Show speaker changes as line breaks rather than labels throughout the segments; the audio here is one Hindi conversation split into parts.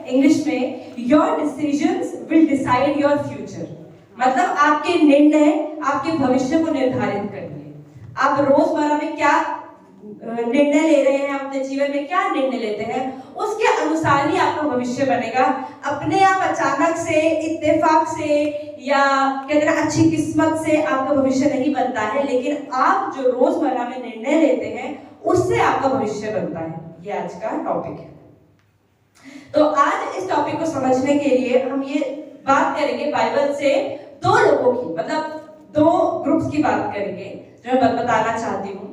इंग्लिश में your decisions will decide your future, मतलब आपके निर्णय आपके भविष्य को निर्धारित करेंगे। आप रोजमर्रा में क्या निर्णय ले रहे हैं, अपने जीवन में क्या निर्णय लेते हैं, उसके अनुसार ही आपका भविष्य बनेगा। अपने आप अचानक से, इत्तेफाक से या कहते हैं अच्छी किस्मत से आपका भविष्य नहीं बनता है, लेकिन आप जो रोजमर्रा में निर्णय लेते हैं उससे आपका भविष्य बनता है। ये आज का टॉपिक है। तो आज इस टॉपिक को समझने के लिए हम ये बात करेंगे बाइबल से दो लोगों की, मतलब दो ग्रुप्स की बात करेंगे जो मैं बताना चाहती हूँ।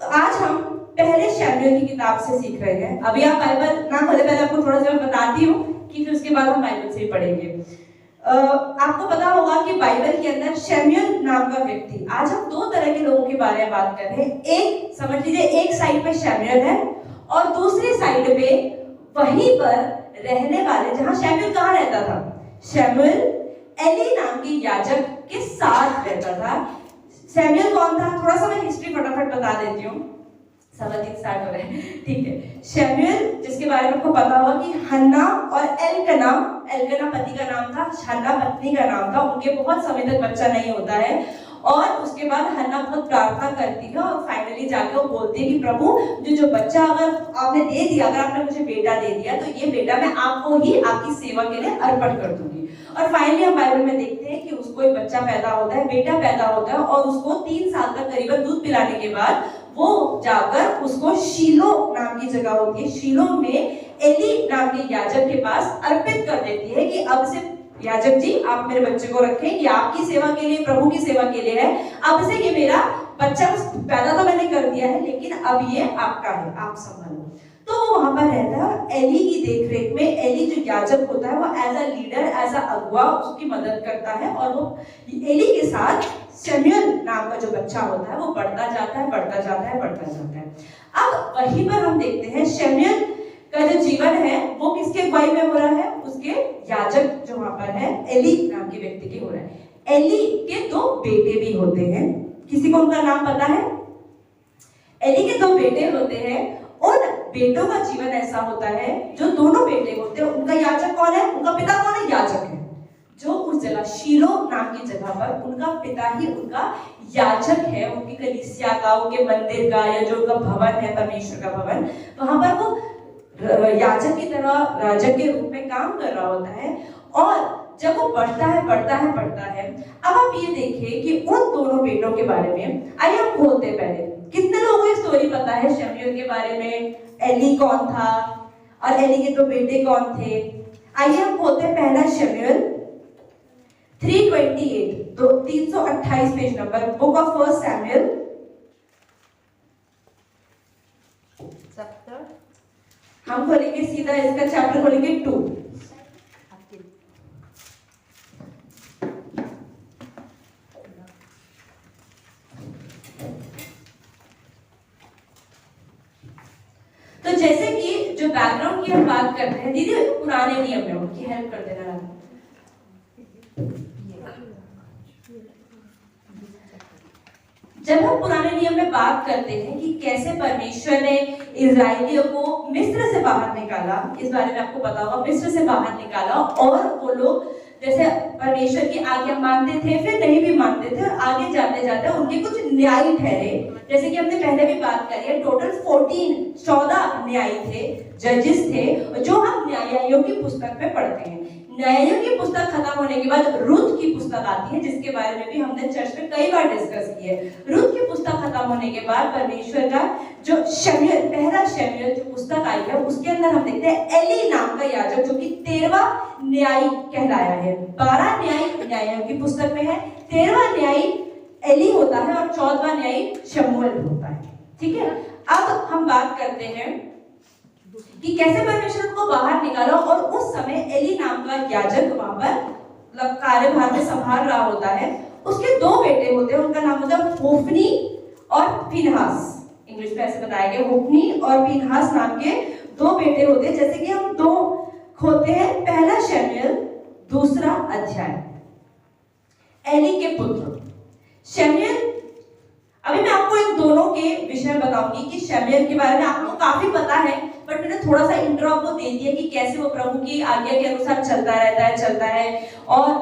आज हम पहले शमूएल की किताब से सीख रहे हैं। अभी आप बाइबल ना खोले, पहले आपको थोड़ा सा बताती हूँ कि फिर उसके बाद हम बाइबल से ही पढ़ेंगे। आपको पता होगा कि बाइबल के अंदर शमूएल नाम का व्यक्ति, आज हम दो तरह के लोगों के बारे में बात कर रहे हैं। एक समझ लीजिए, एक साइड पे शमूएल है और दूसरी साइड पे वहीं पर रहने वाले, जहां शमूएल कहाँ रहता था, शमूएल एली नाम के याजक के साथ रहता था। शमूएल कौन था, थोड़ा सा मैं हिस्ट्री फटाफट बता देती हूँ, समझ स्टार्ट हो रहा है, ठीक है। शमूएल जिसके बारे में आपको पता होगा कि हन्ना और एल्कना पति का नाम था, हन्ना पत्नी का नाम था। उनके बहुत समय तक बच्चा नहीं होता है और उसके बाद हन्ना बहुत प्रार्थना करती है और फाइनली जाके वो बोलती है कि प्रभु जो बच्चा अगर आपने दे दिया, अगर आपने मुझे बेटा दे दिया तो ये बेटा मैं आपको ही आपकी सेवा के लिए अर्पण कर दूंगी। और फाइनली हम बाइबल में देखते हैं कि उसको एक बच्चा पैदा होता है, बेटा पैदा होता है और उसको 3 साल तक करीबन दूध पिलाने के बाद वो जाकर उसको शीलो नाम की जगह होती है, शीलो में एली नाम के याजक के पास अर्पित कर देती है कि अब से याजक जी आप मेरे बच्चे को रखें, ये आपकी सेवा के लिए, प्रभु की सेवा के लिए है। अब से ये मेरा बच्चा पैदा तो मैंने कर दिया है लेकिन अब ये आपका है, आप संभालो। तो वो वहां पर रहता है और एली की देखरेख में एली जो याजक होता है वो as a leader, as a अगुआ उसकी मदद करता है और वो एली के साथ शमूएल नाम का जो बच्चा होता है वो बढ़ता जाता है, बढ़ता जाता है, बढ़ता जाता है। अब वहीं पर हम देखते हैं शमूएल का जो जीवन है वो किसके अगुवाई में हो रहा है, उसके याजक जो वहां पर है एली नाम के व्यक्ति के हो रहा है। एली के 2 बेटे भी होते हैं, किसी को उनका नाम पता है? एली के 2 बेटे होते हैं। उन बेटों का जीवन ऐसा होता है, जो दोनों बेटे होते हैं उनका याजक कौन है, उनका पिता कौन है, याजक है। जो उस जगह शीलो नाम की जगह पर उनका पिता ही उनका याजक है, उनकी कलीसिया का, उनके मंदिर का या जो उनका भवन है परमेश्वर का भवन, वहां पर वो याजक की तरह राजक के रूप में काम कर रहा होता है। और जब वो बढ़ता है बढ़ता है बढ़ता है, अब आप ये देखिए कि उन दोनों बेटों के बारे में आइए हम खोलते हैं। पहले कितने लोगों को स्टोरी पता है शमूएल के बारे में, एली कौन था और एली के 2 बेटे कौन थे? आइए हम खोलते हैं पहला शमूएल 328, तो 328 page number, book of 1 Samuel chapter, हम खोलेंगे सीधा इसका चैप्टर खोलेंगे 2। तो जैसे कि जो बैकग्राउंड की हम बात करते हैं, दीदी पुराने नियम में उनकी हेल्प कर देना। जब हम पुराने नियम में बात करते हैं कि कैसे परमेश्वर ने इजराइलियों को मिस्र से बाहर निकाला, इस बारे में आपको पता होगा, मिस्र से बाहर निकाला और वो लोग जैसे परमेश्वर की आज्ञा मानते थे फिर नहीं भी मानते थे और आगे जाते जाते उनके कुछ न्यायी ठहरे। जैसे कि हमने पहले भी बात करी है, टोटल 14 न्यायी थे, जजेस थे, जो हम न्यायियों की पुस्तक में पढ़ते हैं। न्यायियों की पुस्तक खत्म होने के बाद रुत की पुस्तक आती है, जिसके बारे में भी हमने चर्च में कई बार डिस्कस की है। रुत की पुस्तक खत्म होने के बाद परमेश्वर का जो शमूएल, पहला शमूएल जो पुस्तक आई है, उसके अंदर हम देखते हैं एली नाम का याजक जो कि 13वां न्यायी कहलाया है। 12 न्यायी न्यायियों की पुस्तक में है, 13वां न्यायी एली होता है और 14वां न्यायी शमूएल होता है। ठीक है, अब हम बात करते हैं कि कैसे परमेश्वर को बाहर निकाला। और उस समय एली नाम का याजक वहां पर कार्यभार में संभाल रहा होता है। उसके 2 बेटे होते हैं, उनका नाम होता है होफनी और फिनहास। इंग्लिश में ऐसे बताया गया, होफनी और फिनहास नाम के 2 बेटे होते हैं। जैसे कि हम 2 खोलते हैं, पहला शमूएल 2 अध्याय, एली के पुत्र शमूएल। अभी मैं आपको इन दोनों के विषय में बताऊंगी कि शमूएल के बारे में आपको काफी पता है, बट मैंने थोड़ा सा इंट्रो आपको दे दिया कि कैसे वो प्रभु की आज्ञा के अनुसार चलता है और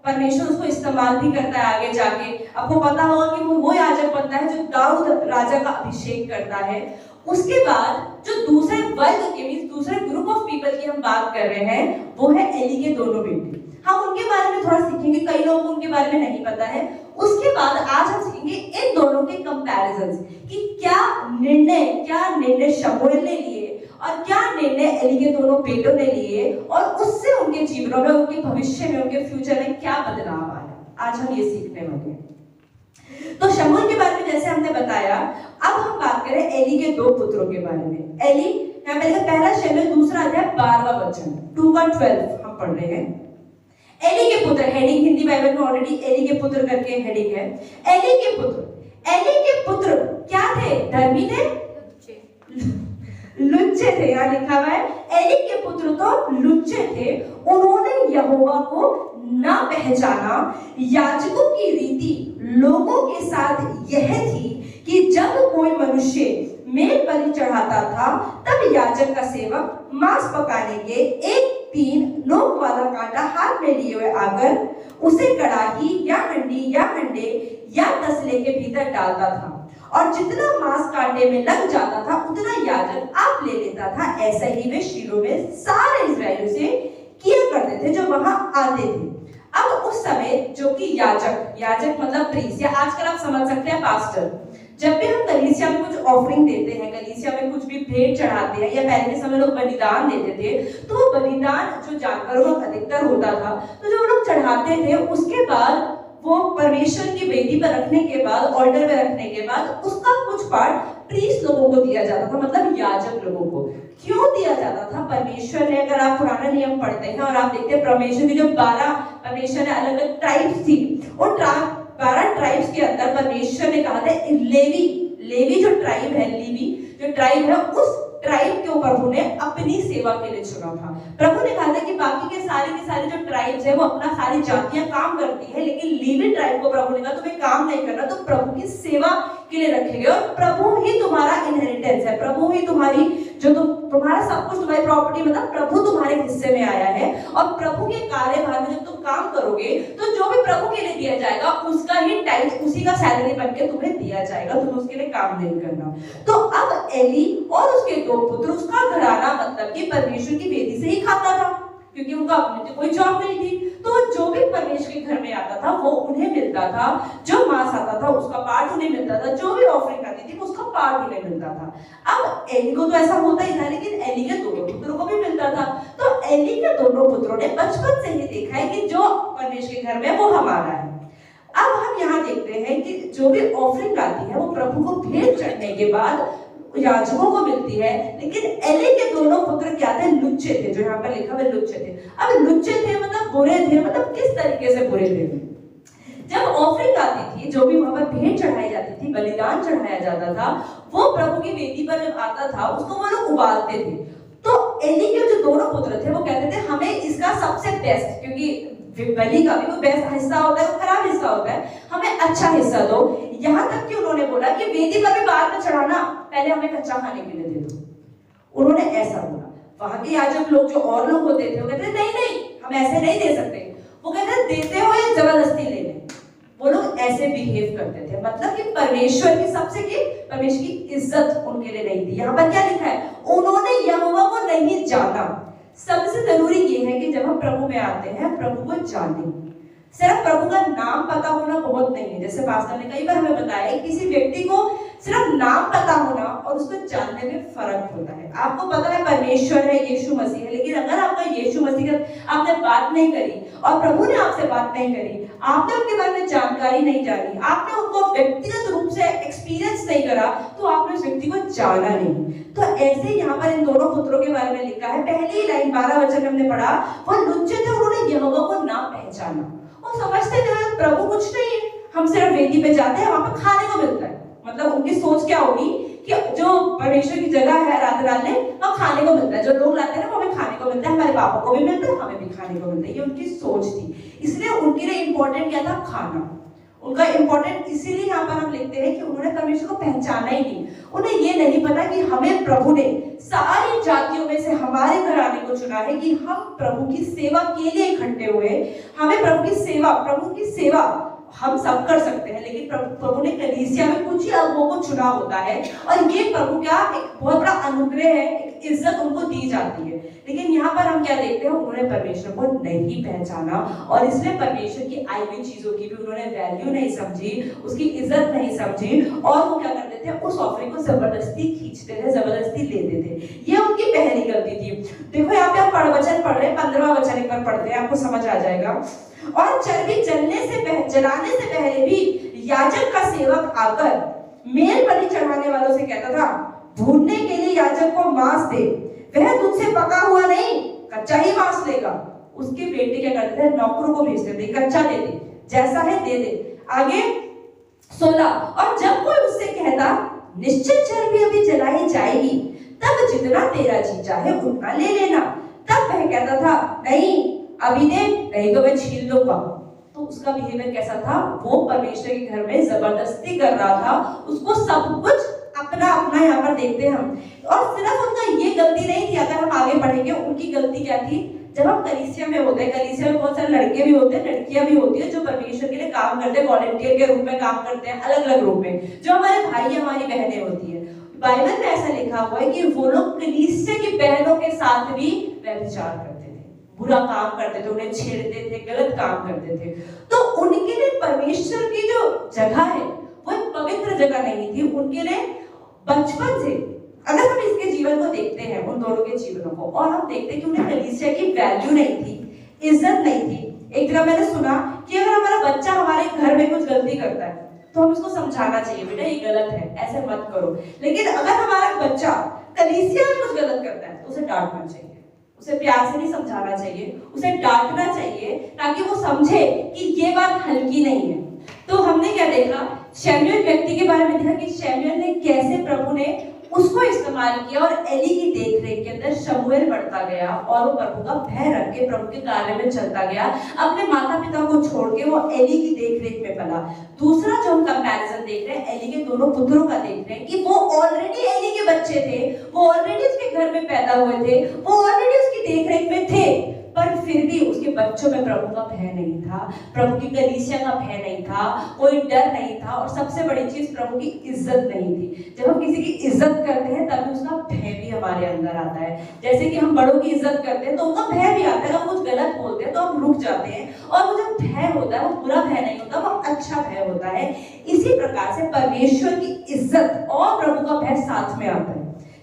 परमेश्वर उसको इस्तेमाल भी करता है आगे जाके। आपको पता होगा कि वो याजक बनता है जो दाऊद राजा का अभिषेक करता है। उसके बाद जो दूसरे वर्ग के मींस दूसरे ग्रुप ऑफ पीपल की हम बात कर रहे हैं वो है एली के दोनों बेटे। हम उनके बारे में थोड़ा सीखेंगे, कई लोगों को उनके बारे में नहीं पता है। उसके बाद आज हम सीखेंगे इन दोनों के कंपैरिजंस कि क्या निर्णय शमूएल ने लिए और क्या निर्णय एली के दोनों बेटों ने लिए और उससे उनके जीवनों में, उनके भविष्य में, उनके फ्यूचर में क्या बदलाव आया। आज हम ये सीखने वाले हैं। तो शमूएल के बारे में जैसे हमने बताया, अब हम बात करें एली के दो पुत्रों के बारे में। एली यहाँ पे पहला शमूएल दूसरा अध्याय 12वां वचन 2:12 हम पढ़ रहे हैं। एली के पुत्र, हेडिंग हिंदी बाइबल में ऑलरेडी एली के पुत्र करके हेडिंग है। एली के पुत्र क्या थे? धर्मी थे? लुच्चे थे। यहाँ लिखा हुआ है एली के पुत्र तो लुच्चे थे। उन्होंने यहोवा को न पहचाना। याजकों की रीति लोगों के साथ यह थी कि जब कोई मनुष्य मेल बलि चढ़ाता था तब याजक का सेवक मांस पकाने के 1 नोक वाला कांटा हाथ में लिए हुए आकर उसे कड़ाही या हंडे या तसले के भीतर डालता था और जितना मांस कांटे में लग जाता था उतना याजक आप ले लेता था। ऐसा ही वे शीलो में सारे इस्राएलियों से किया करते थे जो वहां आते थे। अब उस समय जो कि याजक मतलब प्रीस्ट, या आजकल आप समझ सकते हैं पास्टर, जब भी हम कलीसिया में कुछ ऑफरिंग देते हैं, कलीसिया में कुछ भी भेंट चढ़ाते हैं या पहले के समय लोग बलिदान देते थे, तो वो बलिदान जो जानवरों का अधिकतर होता था, तो जब लोग चढ़ाते थे उसके बाद वो परमेश्वर की वेदी पर रखने के बाद, ऑल्टर में रखने के बाद उसका कुछ पार्ट प्रीस्ट लोगों को दिया जाता था, मतलब याजक लोगों को। क्यों दिया जाता था? परमेश्वर ने, अगर आप पुराना नियम पढ़ते हैं और आप देखते हैं परमेश्वर की जो 12 परमेश्वर ने अलग अलग ट्राइब्स थी, उन 12 ट्राइब्स के अंदर परमेश्वर ने कहा था लेवी जो ट्राइब है, उस ट्राइब के ऊपर प्रभु ने अपनी सेवा के लिए चुना था। प्रभु ने कहा था कि बाकी के सारे जो ट्राइब्स है वो अपना सारी जातियां काम करती है, लेकिन लेवी ट्राइब को प्रभु ने कहा तुम्हें काम नहीं करना, तो प्रभु की सेवा के लिए रखे गए और प्रभु ही तुम्हारा इनहेरिटेंस है, प्रभु ही तुम्हारी जो तुम्हारा सब कुछ, तुम्हारी प्रॉपर्टी, मतलब प्रभु तुम्हारे हिस्से में आया है। और प्रभु के कार्यभार में जब तुम काम करोगे तो जो भी प्रभु के लिए दिया जाएगा उसका ही टाइप, उसी का सैलरी बनके तुम्हें दिया जाएगा, तुम उसके लिए काम नहीं करना। तो अब एली और उसके दो पुत्र, उसका घराना मतलब कि परमेश्वर की वेदी से ही खाता था क्योंकि उनका अपने तो कोई जॉब नहीं थी, तो जो भी परमेश्वर के घर में आता था वो उन्हें मिलता था, जो मांस आता था उसका पार्ट उन्हें मिलता था, जो भी ऑफरिंग आती थी उसका पार्ट उन्हें मिलता था। अब एली को तो ऐसा होता ही था, लेकिन एली के दोनों पुत्रों को भी मिलता था। तो एली के दोनों पुत्रों ने बचपन से ही देखा है कि जो परमेश्वर के घर में वो हमारा है। अब हम यहाँ देखते हैं कि जो भी ऑफरिंग आती है वो प्रभु को भेंट चढ़ने के बाद याजकों को मिलती है, लेकिन एली के दोनों पुत्र क्या थे? लुच्चे थे, जो यहाँ पर लिखा हुआ लुच्चे थे। अब लुच्चे थे मतलब बुरे थे, मतलब किस तरीके से बुरे थे? जब ऑफरिंग आती थी, जो भी वहां पर भेंट चढ़ाई जाती थी, बलिदान चढ़ाया जाता था, वो प्रभु की वेदी पर जब आता था उसको वो लोग उबालते थे। तो एली के जो दोनों पुत्र थे वो कहते थे हमें इसका सबसे बेस्ट, क्योंकि बलि का भी वो बेस्ट हिस्सा होता है, वो खराब हिस्सा होता है, हमें अच्छा हिस्सा दो। यहाँ तक कि उन्होंने बोला कि वेदी पर भी बाद में चढ़ाना, पहले हमें कच्चा खाने के लिए दे दो। उन्होंने ऐसा बोला। वहां के याजक लोग, जो और लोग होते थे, वो कहते नहीं हम ऐसे नहीं दे सकते। वो कहते देते हो या जबरदस्ती ले ले। वो लोग ऐसे बिहेव करते थे, मतलब कि परमेश्वर की इज्जत उनके लिए नहीं थी। यहाँ पर क्या लिखा है? उन्होंने यहोवा को नहीं जाना। सबसे जरूरी ये है कि जब हम प्रभु में आते हैं, प्रभु को जाने। सिर्फ प्रभु का नाम पता होना बहुत नहीं है। जैसे पास्टर ने कई बार हमें बताया, किसी व्यक्ति को सिर्फ नाम पता होना और उसको जानने में फर्क होता है। आपको पता है परमेश्वर है, यीशु मसीह है, लेकिन अगर आपका यीशु मसीह का आपने बात नहीं करी और प्रभु ने आपसे बात नहीं करी, आपने उनके बारे में जानकारी नहीं जानी, आपने उनको व्यक्तिगत रूप से एक्सपीरियंस नहीं करा, तो आपने उस व्यक्ति को जाना नहीं। तो ऐसे यहाँ पर इन दोनों पुत्रों के बारे में लिखा है। पहली लाइन 12 वचन में हमने पढ़ा, वो लुच्चे थे, उन्होंने यहोवा को ना पहचाना। वो समझते थे प्रभु कुछ नहीं है, हम सिर्फ वेदी पे जाते हैं, वहां पर खाने को मिलता है। मतलब उनकी सोच क्या होगी कि जो परमेश्वर की जगह है रात डालने, वहाँ खाने को मिलता है, जो लोग लाते हैं ना हमें खाने को मिलता है, हमारे पापा को भी मिलता है, हमें भी खाने को मिलता है। ये उनकी सोच थी। इसलिए उनके लिए इंपॉर्टेंट क्या था? खाना। उनका इंपॉर्टेंट इसीलिए यहाँ पर हम लिखते हैं कि उन्होंने परमेश्वर को पहचाना ही नहीं। उन्हें ये नहीं पता कि हमें प्रभु ने सारी जातियों में से हमारे घर आने को चुना है, कि हम प्रभु की सेवा के लिए इकट्ठे हुए। हमें प्रभु की सेवा हम सब कर सकते हैं, लेकिन प्रभु ने कलीसिया में कुछ ही अगुओं को चुना होता है, और ये प्रभु का एक बहुत बड़ा अनुग्रह है, एक इज्जत उनको दी जाती है। लेकिन यहाँ पर हम क्या देखते हैं, उन्होंने परमेश्वर को नहीं पहचाना, और इसलिए परमेश्वर की आई हुई चीजों की भी उन्होंने वैल्यू नहीं समझी, उसकी इज्जत नहीं समझी, और वो क्या करते थे, उस ऑफरिंग को जबरदस्ती खींचते थे, जबरदस्ती लेते थे। ये उनकी पहली गलती थी। देखो यहाँ पे आप वचन पढ़ रहे हैं, 15वां वचन एक बार पढ़ते हैं, आपको समझ आ जाएगा। और चर्बी जलाने से पहले भी याजक का सेवक आकर मेल बलि चढ़ाने वालों से कहता था, भूनने के लिए याजक को मांस दे, वह तुझसे पका हुआ नहीं कच्चा ही मांस लेगा। उसके बेटे क्या करते थे, नौकरों को भेजते थे, कच्चा दे दे, जैसा है दे दे। आगे 16, और जब कोई उससे कहता निश्चित चर्बी अभी जलाई जाएगी, तब जितना तेरा जी चाहे उतना ले लेना, तब वह कहता था नहीं अभी दे, नहीं तो मैं छीन लूंगा। तो उसका बिहेवियर कैसा था, वो परमेश्वर के घर में जबरदस्ती कर रहा था, उसको सब कुछ अपना अपना यहाँ पर देखते हैं हम। और सिर्फ उनका ये गलती नहीं थी, अगर हम आगे पढ़ेंगे उनकी गलती क्या थी। जब हम कलीसिया में होते हैं, कलीसिया में बहुत सारे लड़के भी होते हैं, लड़कियां भी होती है, जो परमेश्वर के लिए काम करते हैं, वॉलंटियर के रूप में काम करते हैं, अलग अलग रूप में, जो हमारे भाई हमारी बहनें होती है। बाइबल में ऐसा लिखा हुआ है कि वो लोग कलीसिया की बहनों के साथ भी व्यभिचार करते थे, बुरा काम करते थे, उन्हें छेड़ते थे, गलत काम करते थे। तो उनके लिए परमेश्वर की जो जगह है वो एक पवित्र जगह नहीं थी। उनके लिए बचपन से, अगर हम इसके जीवन को देखते हैं, उन दोनों के जीवनों को, और हम देखते हैं कि उन्हें कलीसिया की वैल्यू नहीं थी, इज्जत नहीं थी। एक जगह मैंने सुना कि अगर हमारा बच्चा हमारे घर में कुछ गलती करता है तो हम उसको समझाना चाहिए, बेटा ये गलत है, ऐसे मत करो। लेकिन अगर हमारा बच्चा कलीसिया में कुछ गलत करता है तो उसे डांटना चाहिए, उसे प्यार से नहीं समझाना चाहिए, उसे डांटना चाहिए, ताकि वो समझे कि ये बात हल्की नहीं है। तो हमने क्या देखा, शमूएल व्यक्ति के बारे में देखा कि शमूएल ने कैसे प्रभु ने उसको इस्तेमाल किया, और एली की देखरेख के अंदर शमूएल बढ़ता गया, और वो प्रभु का भय रख के प्रभु के कार्य में चलता गया। अपने माता पिता को छोड़ के वो एली की देखरेख में पला। दूसरा जो हम कंपैरिजन देख रहे हैं, एली के दोनों पुत्रों का देख रहे हैं कि वो ऑलरेडी एली के बच्चे थे, वो ऑलरेडी उसके घर में पैदा हुए थे, वो ऑलरेडी उसकी देखरेख में थे, पर फिर भी उसके बच्चों में प्रभु का भय नहीं था, प्रभु की कलीसिया का भय नहीं था, कोई डर नहीं था, और सबसे बड़ी चीज प्रभु की इज्जत नहीं थी। जब हम किसी की इज्जत करते हैं तभी उसका भय भी हमारे अंदर आता है। जैसे कि हम बड़ों की इज्जत करते हैं तो उनका भय भी आता है, हम कुछ गलत बोलते हैं तो हम रुक जाते हैं, और वो जो भय होता है वो बुरा भय नहीं होता, वो अच्छा भय होता है। इसी प्रकार से परमेश्वर की इज्जत और प्रभु का भय साथ में आता है।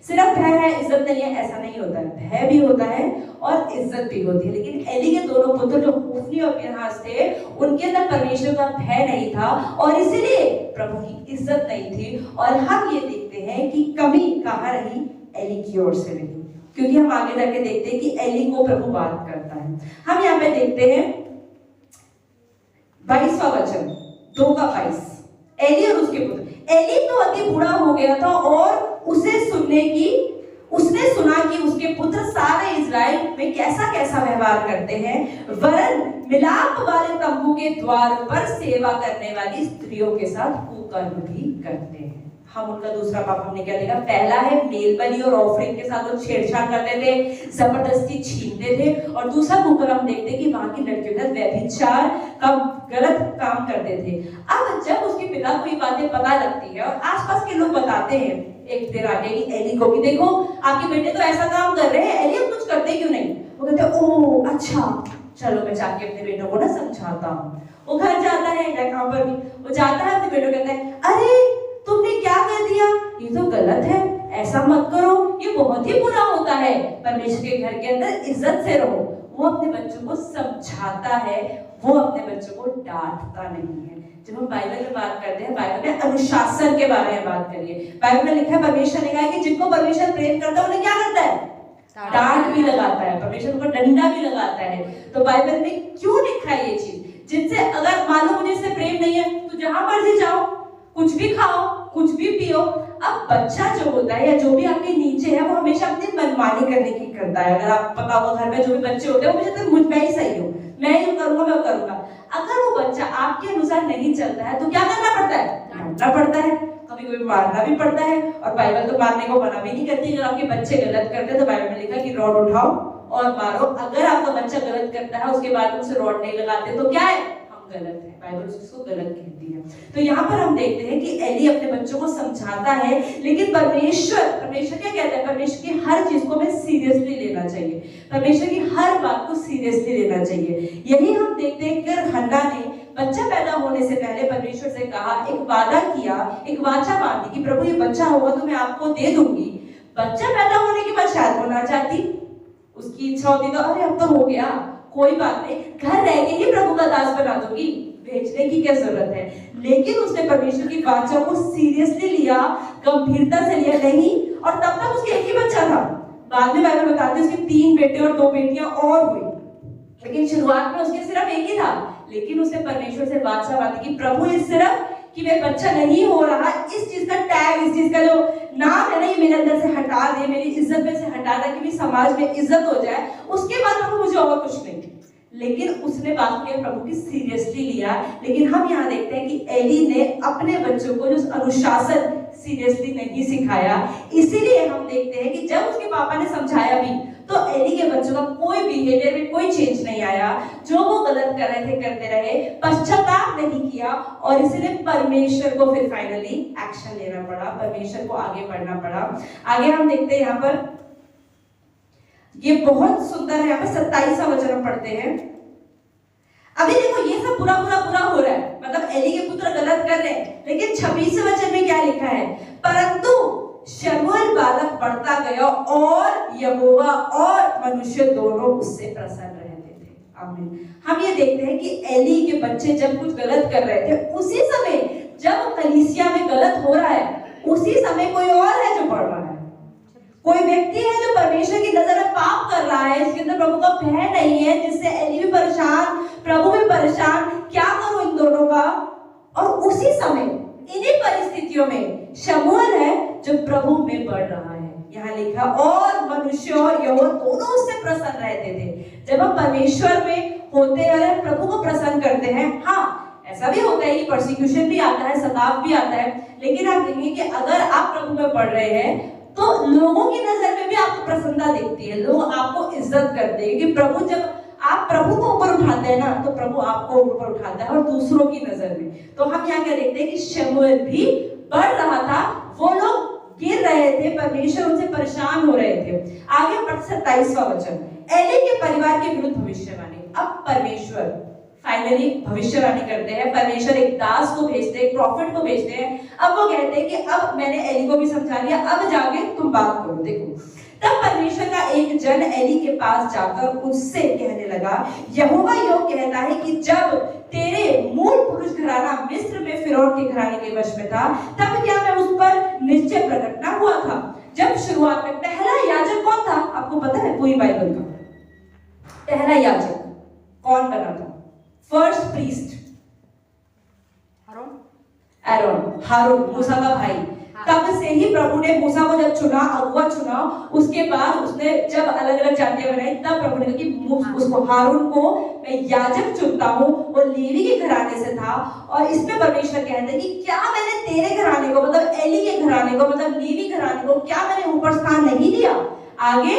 सिर्फ भय है, इज्जत नहीं है, ऐसा नहीं होता है। भय भी होता है और इज्जत भी होती है। लेकिन एली के दोनों पुत्र जो होफ्नी और फिनहास थे, उनके अंदर परमेश्वर का भय नहीं था, और इसीलिए प्रभु की इज्जत नहीं थी। और हम ये देखते हैं कि कमी कहाँ रही, एली की ओर से रही, क्योंकि हम आगे जाके देखते हैं कि एली को प्रभु बात करता है। हम यहाँ पे देखते हैं 22वां वचन 2:22, एली और उसके पुत्र। एली तो अति बूढ़ा हो गया था, और उसने सुना कि उसके पुत्र सारे इजराइल में कैसा कैसा व्यवहार करते हैं, वरन मिलाप वाले तंबू के द्वार पर सेवा करने वाली स्त्रियों के साथ कुकर्म भी करते हैं। हम उनका दूसरा पाप हमने क्या देखा, पहला है मेल बलि और ऑफरिंग के साथ वो छेड़छाड़ करते थे, जबरदस्ती छीनते थे, और दूसरा कुकर हम देखते कि वहां की लड़कियों के साथ व्यभिचार का गलत काम करते थे। अब जब उसके पिता को ये बातें पता लगती है, और आसपास के लोग बताते हैं एक दिन आके कि एली को कि देखो आपके बेटे तो ऐसा काम कर रहे हैं, एली कुछ करते क्यों नहीं। वो कहते ओ अच्छा, चलो मैं जाके अपने बेटों को ना समझाता हूँ। वो घर जाता है, कहाँ पर भी वो जाता है, अपने बेटों कहता है अरे तुमने क्या कर दिया, ये तो गलत है, ऐसा मत करो, ये बहुत ही बुरा होता है, परमेश्वर के घर के अंदर इज्जत से रहो। वो अपने बच्चों को समझाता है, वो अपने बच्चों को डांटता नहीं है। जब हम बाइबल में बात करते हैं, बाइबल में अनुशासन के बारे में बात करिए। बाइबल में लिखा है, परमेश्वर ने कहा है कि जिनको परमेश्वर प्रेम करता है उन्हें क्या करता है, डांट भी लगाता है, परमेश्वर को डंडा भी लगाता है। तो बाइबल में क्यों लिखा है ये चीज, जिनसे अगर मान लो मुझे इससे प्रेम नहीं है तो जहां मर्जी जाओ, कुछ भी खाओ, कुछ भी पियो। अब बच्चा जो होता है या जो भी आपके नीचे है, वो हमेशा अपनी मनमानी करने की करता है। अगर आप पता होगा घर में जो भी बच्चे होते हैं, वो मुझे मुझ में ही सही हो, मैं ही करूंगा, मैं करूंगा। अगर वो बच्चा आपके अनुसार नहीं चलता है तो क्या करना पड़ता है? डांटना पड़ता है, कभी कभी मारना भी पड़ता है। और बाइबल तो मारने को मना भी नहीं करती। अगर आपके बच्चे गलत करते हैं तो बाइबल में लिखा कि रॉड उठाओ और मारो। अगर आपका बच्चा गलत करता है उसके बाद उसे रॉड नहीं लगाते तो क्या है? हम गलत है, बाइबल उसको गलत कहती है। तो यहाँ पर हम देखते हैं कि एली अपने बच्चों को समझाता है, लेकिन परमेश्वर क्या कहता है? परमेश्वर की हर चीज को हमें सीरियसली लेना चाहिए, परमेश्वर की हर बात को सीरियसली लेना चाहिए। यही हम देखते हैं कि हन्ना ने बच्चा पैदा होने से पहले परमेश्वर से कहा, एक वादा किया, एक वाचा बांधी कि प्रभु ये बच्चा होगा तो मैं आपको दे दूंगी। बच्चा पैदा होने के बाद शायद वो ना चाहती, उसकी इच्छा होती तो अरे अब तो हो गया, कोई बात नहीं, घर रह के ही प्रभु का दास बना दूंगी, भेजने की क्या जरूरत है। लेकिन उसने परमेश्वर की वाचा को सीरियसली लिया, गंभीरता से लिया नहीं। और तब तक उसके एक ही बच्चा था। बाद में बाइबल बताती है उसके 3 बेटे और 2 बेटियां और हुई, लेकिन शुरुआत में उसके सिर्फ एक ही था। लेकिन उसने परमेश्वर से वाचा बांधी कि प्रभु ये सिर्फ कि मेरा बच्चा नहीं हो रहा, इस चीज का टैग, इस चीज का जो नाम है ना, ये मेरे अंदर से हटा दे, मेरी इज्जत में से हटा दे, कि मेरी समाज में इज्जत हो जाए, उसके बाद प्रभु मुझे और कुछ नहीं। लेकिन उसने बात को प्रभु की सीरियसली लिया। लेकिन हम यहाँ देखते हैं कि एली ने अपने बच्चों को जो अनुशासन सीरियसली नहीं सिखाया। इसीलिए हम देखते हैं कि जब उसके पापा ने समझाया भी तो एली के बच्चों का कोई बिहेवियर में कोई चेंज नहीं आया। जो वो गलत कर रहे थे करते रहे, पश्चाताप नहीं किया। और इसलिए परमेश्वर को फिर फाइनली एक्शन लेना पड़ा, परमेश्वर को आगे बढ़ना पड़ा। आगे हम देखते हैं यहाँ पर, ये बहुत सुंदर है, यहाँ पर 27वां वचन हम पढ़ते हैं। अभी देखो ये सब पूरा हो रहा है, मतलब एली के पुत्र गलत कर रहे हैं, लेकिन 26वें वचन में क्या लिखा है? परंतु शमूएल बालक बढ़ता गया और यहोवा और मनुष्य दोनों उससे प्रसन्न रहते थे। आमीन। हम ये देखते हैं कि एली के बच्चे जब कुछ गलत कर रहे थे, उसी समय जब कलीसिया में गलत हो रहा है, उसी समय कोई और है जो बढ़ रहा है, कोई व्यक्ति है जो परमेश्वर की नजर में पाप कर रहा है, इसके अंदर प्रभु का भय नहीं है, जिससे एली भी परेशान, प्रभु भी परेशान, क्या करूं इन दोनों का। और उसी समय इन्हीं परिस्थितियों में शमूएल है जो प्रभु में बढ़ रहा है। यहाँ लिखा और मनुष्य और यहोवा दोनों उससे प्रसन्न रहते थे। जब हम परमेश्वर में होते हैं, प्रभु को प्रसन्न करते हैं, हाँ ऐसा भी होता है कि परसिक्यूशन भी आता है, सताव भी आता है, लेकिन आप देखेंगे कि अगर आप प्रभु में बढ़ रहे हैं तो लोगों की नजर में भी आपको प्रसन्नता दिखती है, लोग आपको इज्जत करते हैं। क्योंकि प्रभु, जब आप प्रभु को ऊपर उठाते हैं ना, तो प्रभु आपको ऊपर उठाता है और दूसरों की नजर में। तो हम यहाँ क्या देखते हैं कि शमूएल भी बढ़ रहा था, वो लोग गिर रहे थे, परमेश्वर उनसे परेशान हो रहे थे। आगे 27वां वचन, एली के परिवार के विरुद्ध भविष्यवाणी। अब परमेश्वर फाइनली भविष्यवाणी करते हैं, परमेश्वर एक दास को भेजते हैं, एक प्रॉफिट को भेजते हैं। अब वो कहते हैं कि अब मैंने एली को भी समझा लिया, अब जाके तुम बात करो। देखो, तब परमेश्वर का एक जन एली के पास जाकर उससे कहने लगा, यहोवा योग कहता है कि जब तेरे मूल पुरुष घराना मिस्र में फिरौन के घराने के वश में था, तब क्या मैं उस पर निश्चय प्रकट न हुआ था? जब शुरुआत में पहला याजक कौन था? आपको पता है पूरी बाइबल का पहला याजक कौन बना था? फर्स्ट प्रीस्ट हारून, मूसा का भाई। तब से ही प्रभु ने मूसा को जब चुना, अगुआ चुना, उसके बाद उसने जब अलग अलग जातियां बनाई, तब प्रभु ने कहा कि उसको हारून को मैं याजक चुनता हूँ, वो लेवी के घराने से था। और इसमें परमेश्वर कहते हैं कि क्या मैंने तेरे घराने को, मतलब एली के घराने को, मतलब लेवी घराने को, क्या मैंने ऊपर स्थान नहीं दिया? आगे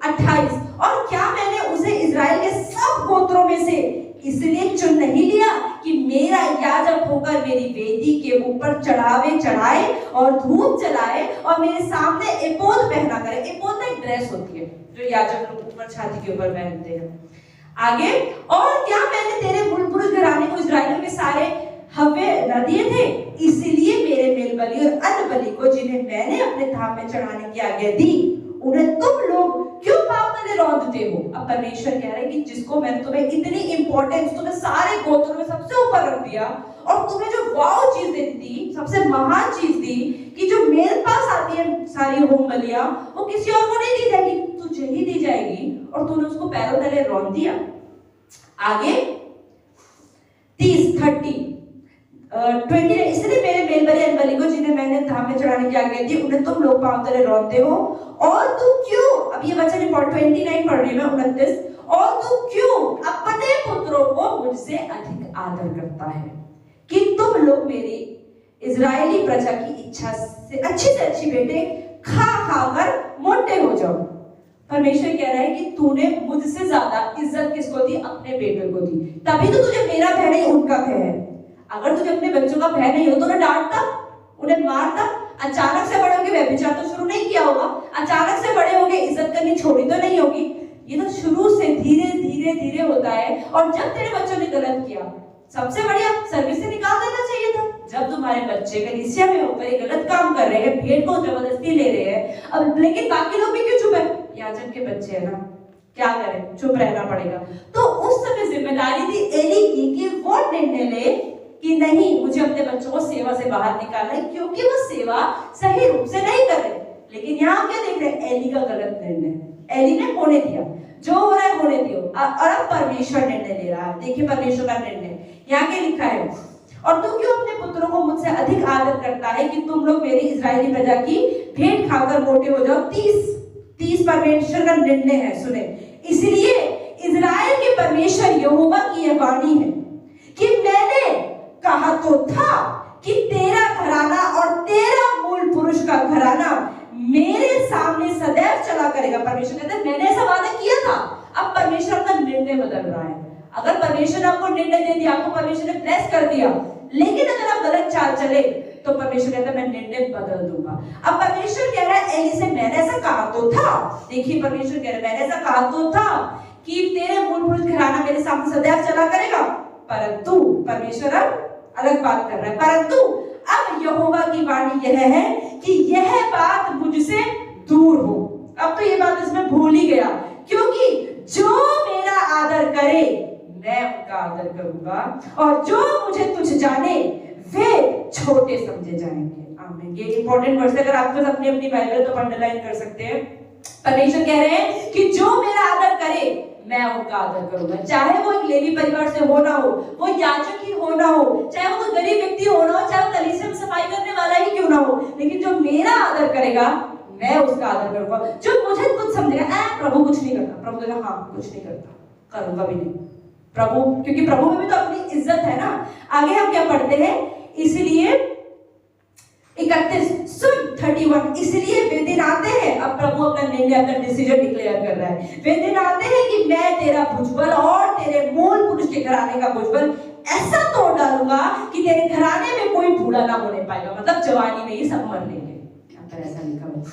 28, और क्या मैंने उसे इजराइल के सब गोत्रों में से इसलिए चुन नहीं लिया कि मेरा याजक होकर मेरी वेदी के ऊपर चढ़ावे चढ़ाए और धूप जलाए और मेरे सामने एपोद पहना करे। एपोद एक ड्रेस होती है जो याजक लोग ऊपर छाती के ऊपर पहनते हैं। आगे, और क्या मैंने तेरे मूल पुरुष घराने को, इजराइलियों के सारे हव्य न दिए थे? इसलिए मेरे मेल बलि और अन्न बलि को, जिन्हें मैंने अपने धाम में चढ़ाने की आज्ञा दी, उन्हें तुम लोग क्यों पाप में रौंदते हो? अब परमेश्वर कह रहे हैं कि जिसको मैंने तुम्हें इतनी इंपॉर्टेंस, तुम्हें सारे गोत्रों में सबसे ऊपर रख दिया, और तुम्हें जो वाव चीज दे दी, सबसे महान चीज दी, कि जो मेरे पास आती है सारी होम बलियां, वो किसी और को नहीं दी जाएगी, तुझे ही दी जाएगी, और तूने उसको पैरों तले रौंद दिया। आगे 30 इसलिए मेरे मेल बलि अन्न बलि को, जिन्हें मैंने धाम में चढ़ाने की आज्ञा दी, उन्हें तुम लोग पांव तले रौंदते हो। और तू क्यों, अब ये वचन 29 पढ़ रही हूं मैं, 29, और तू क्यों अपने पुत्रों को मुझसे अधिक आदर करता है कि तुम लोग मेरी इजरायली प्रजा की इच्छा से अच्छी बेटे खा खाकर मोटे हो जाओ। परमेश्वर कह रहा है कि तूने मुझसे ज्यादा इज्जत किसको दी? अपने बेटे को दी, तभी तो तुझे मेरा भय नहीं उनका भय है। अगर तुझे अपने बच्चों का भय नहीं हो तो उन्हें डांटता, उन्हें मारता। अचानक से बड़े होके व्यभिचार तो शुरू नहीं किया होगा, अचानक से बड़े होके इज्जत करनी छोड़ी तो नहीं होगी। ये तो शुरू से धीरे धीरे धीरे होता है। और जब तेरे बच्चों ने गलत किया, सबसे बढ़िया सर्विस से निकाल देना चाहिए था। जब तुम्हारे बच्चे कलीसिया में होकर एक गलत काम कर रहे हैं, भेंट को जबरदस्ती ले रहे हैं, अब लेकिन बाकी लोग भी क्यों चुप है? याजक के बच्चे है ना, क्या करें, चुप रहना पड़ेगा। तो उस समय जिम्मेदारी थी एली की कि वो निर्णय ले कि नहीं, मुझे अपने बच्चों को सेवा से बाहर निकालना है, क्योंकि वो सेवा सही रूप से नहीं कर रहे। लेकिन यहाँ क्या देख रहे हैं? एली का गलत निर्णय। एली ने होने दिया, जो हो रहा है होने दियो। और अब परमेश्वर निर्णय ले रहा है। देखिए परमेश्वर का निर्णय यहाँ क्या लिखा है, और तू क्यों अपने पुत्रों को मुझसे अधिक आदर करता है कि तुम लोग मेरी इजरायली प्रजा की भेंट खाकर मोटे हो जाओ। 30 परमेश्वर का निर्णय है, सुने। इसलिए इजराइल के परमेश्वर यहोवा की यह वाणी है कि मैंने कहा तो था कि तेरा घराना और तेरा मूल पुरुष का घराना मेरे सामने सदैव चला करेगा। परमेश्वर कहते हैं मैंने ऐसा वादा किया था। अब परमेश्वर अपना निर्णय बदल रहा है। अगर परमेश्वर ने आपको निर्णय दे दिया, आपको परमेश्वर ने ब्लेस कर दिया, लेकिन अगर आप गलत चाल चले तो परमेश्वर कहता है मैं निर्णय बदल दूंगा। अब परमेश्वर कह रहा है एली से मैंने ऐसा कहा तो था। देखिए परमेश्वर कह रहा है मैंने ऐसा कहा तो था कि तेरे मूल पुरुष घराना मेरे सामने सदैव चला करेगा। परंतु परमेश्वर अब अलग बात कर रहा है। परंतु अब यहोवा की वाणी यह है कि यह बात मुझसे दूर हो। अब तो ये बात इसमें भूल ही गया, क्योंकि जो मेरा आदर करे मैं उनका आदर करूंगा, और जो मुझे तुच्छ जाने वे छोटे समझे जाएंगे। आमीन। ये इंपॉर्टेंट वर्ड है, अगर आपके पास अपनी अपनी बाइबल तो अंडरलाइन कर सकते हैं। परमेश्वर कह रहे हैं कि जो मेरा आदर करे मैं उनका आदर करूंगा, चाहे वो एक लेवी परिवार से हो ना हो, वो याजक ही हो ना हो, चाहे वो कोई गरीब व्यक्ति हो ना हो, चाहे वो कलीसिया में सफाई करने वाला ही क्यों ना हो, लेकिन जो मेरा आदर करेगा मैं उसका आदर करूंगा। जो मुझे कुछ समझेगा प्रभु कुछ नहीं करता, प्रभु कहेगा हाँ कुछ नहीं करता, करूंगा भी नहीं। प्रभु, क्योंकि प्रभु में भी तो अपनी इज्जत है ना। आगे हम क्या पढ़ते हैं, इसलिए 31 इसलिए वे दिन आते हैं। अब प्रभु अपना निर्णय, अपना डिसीजन डिक्लेयर कर रहा है। वे दिन आते हैं कि मैं तेरा भुजबल और तेरे मूल पुरुष के घराने का भुजबल ऐसा तोड़ डालूंगा कि तेरे घराने में कोई बूढ़ा ना होने पाएगा। मतलब जवानी में ही सब मर लेंगे, ऐसा लिखा है।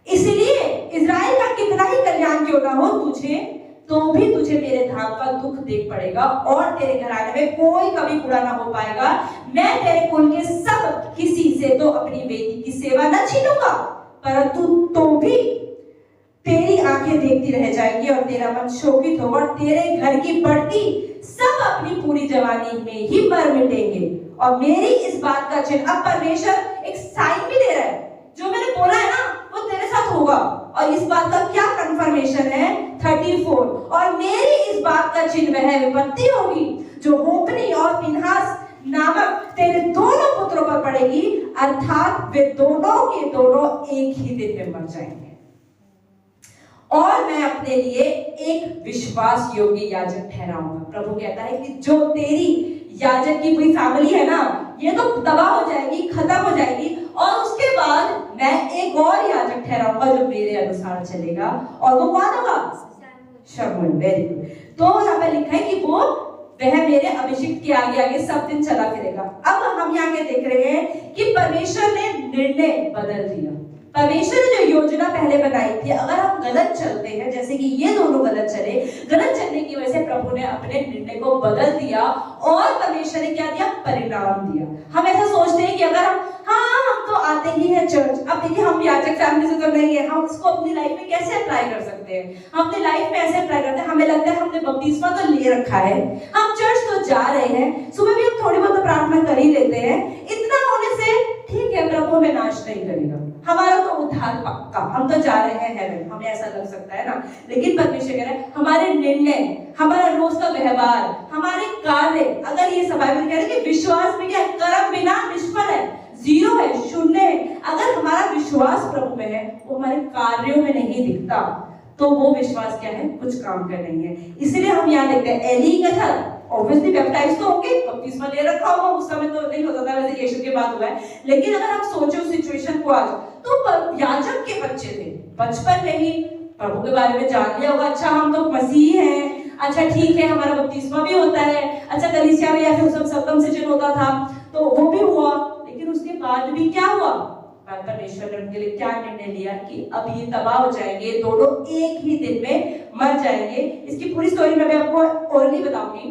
इसलिए इजराइल का कितना ही कल्याण क्यों ना हो तुझे, तो भी तुझे मेरे धाम का दुख देख पड़ेगा, और तेरे घराने में कोई कभी बूढ़ा ना हो पाएगा। मैं तेरे कुल के सब किसी से तो अपनी बेटी की सेवा न छीनूंगा, परंतु तो भी तेरी आंखें देखती रह जाएंगी और तेरा मन शोकित होगा, और तेरे घर की बढ़ती सब अपनी पूरी जवानी में ही मर मिटेंगे। और मेरी इस बात का चिन्ह, अब परमेश्वर एक साइन भी दे रहा है, जो मैंने बोला है ना वो तेरे साथ होगा। और इस बात का क्या कंफर्मेशन है? 34 और मेरी इस बात का चिन्ह वह विपत्ति होगी जो होपनी और फिनहास नामक तेरे दोनों पुत्रों पर पड़ेगी, अर्थात वे दोनों के दोनों एक ही दिन में मर जाएंगे, और मैं अपने लिए एक विश्वास योग्य याजक ठहराऊंगा। प्रभु कहता है कि जो तेरी याजक की पूरी फैमिली है ना, ये तो तबाह हो जाएगी, खत्म हो जाएगी, और उसके बाद मैं एक और याजक ठहराऊंगा जो मेरे अनुसार चलेगा। और वो कौन होगा? शमूएल। Very good. तो यहाँ पे लिखा है कि वह मेरे अभिषेक के आगे आगे सब दिन चला फिरेगा। अब हम यहाँ के देख रहे हैं कि परमेश्वर ने निर्णय बदल दिया। परमेश्वर ने जो योजना पहले बनाई थी, अगर हम गलत चलते हैं, जैसे कि ये दोनों गलत चले, गलत चलने की वजह से प्रभु ने अपने निर्णय को बदल दिया, और परमेश्वर ने क्या दिया? परिणाम दिया। हम ऐसा सोचते हैं कि अगर हम तो आते ही हैं चर्च, अब देखिए हम याजक फैमिली से तो नहीं है, हम इसको अपनी लाइफ में कैसे अप्लाई कर सकते हैं? हम अपनी लाइफ में ऐसे अप्लाई करते हैं, हमें लगता है हमने बपतिस्मा तो ले रखा है, हम चर्च तो जा रहे हैं, सुबह भी हम थोड़ी बहुत प्रार्थना कर ही लेते हैं, इतना होने से ठीक है प्रभु हमें नाश नहीं करेगा, हमारा तो उद्धार पक्का, हम तो जा रहे हैं हेवन, हमें ऐसा लग सकता है ना। लेकिन परमेश्वर कह रहे हैं हमारे निर्णय, हमारा रोज का व्यवहार, हमारे कार्य, अगर ये सब बाइबल कह रहे हैं कि विश्वास में क्या कर्म बिना निष्फल है, जीरो है, शून्य है। अगर हमारा विश्वास प्रभु में है, वो हमारे कार्यों में नहीं दिखता। तो वो विश्वास क्या है, कुछ काम का नहीं है। इसलिए हम यहाँ देखते हैं एली का था, ऑब्वियसली बैप्टाइज तो होंगे, बपतिस्मा ले रखा होगा, उस समय तो नहीं होता था, वैसे यीशु के बाद हुआ है। लेकिन अगर आप सोचो सिचुएशन को आज, तो याजक के बच्चे थे, बचपन में ही प्रभु के बारे में जान लिया होगा, अच्छा हम तो मसीह हैं, अच्छा ठीक है हमारा बपतिस्मा भी होता है, अच्छा कलीसिया में या फिर सब सर्कमसिजन होता था, तो वो भी हुआ। लेकिन उसके बाद भी क्या हुआ, परमेश्वर ने उनके लिए क्या निर्णय लिया कि अब ये तबाह हो जाएंगे, दोनों एक ही दिन में मर जाएंगे। इसकी पूरी स्टोरी मैं आपको और नहीं बताऊंगी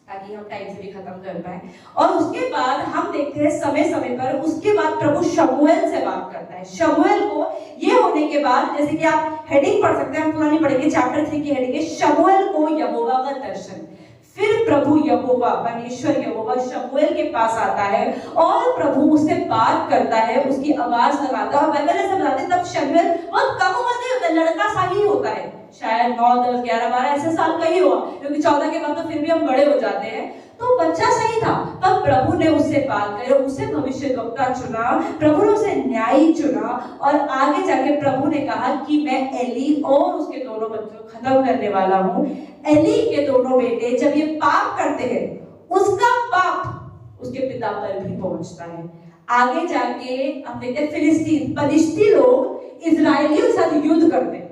ताकि हम टाइम से भी खत्म कर पाए। और उसके बाद हम देखते हैं समय समय पर उसके बाद प्रभु शमूएल से बात करता है। शमूएल को ये होने के बाद, जैसे कि आप हेडिंग पढ़ सकते हैं, हम पुरानी पढ़ेंगे चैप्टर 3 की हेडिंग है शमूएल को यहोवा का दर्शन। फिर प्रभु यहोवा, परमेश्वर यहोवा शमूएल के पास आता है और प्रभु उससे बात करता है, उसकी आवाज लगाता है। और बाइबल ऐसा बताते हैं तब शमूएल बहुत कम उम्र के होता है, लड़का सा ही होता है, शायद 9, 10, 11, 12 ऐसे साल का ही हुआ, क्योंकि 14 के बाद तो फिर भी हम बड़े हो जाते हैं। तो बच्चा सही था, तब प्रभु ने उससे बात करी, उसे भविष्यद्वक्ता चुना, प्रभु ने उसे न्यायी चुना। और आगे जाके प्रभु ने कहा कि मैं एली और उसके दोनों बच्चों को खत्म करने वाला हूँ। एली के दोनों बेटे जब ये पाप करते हैं, उसका पाप उसके पिता पर भी पहुंचता है। आगे जाके हम देखते हैं फलिस्ती लोग इजरायलियों के साथ युद्ध करते हैं।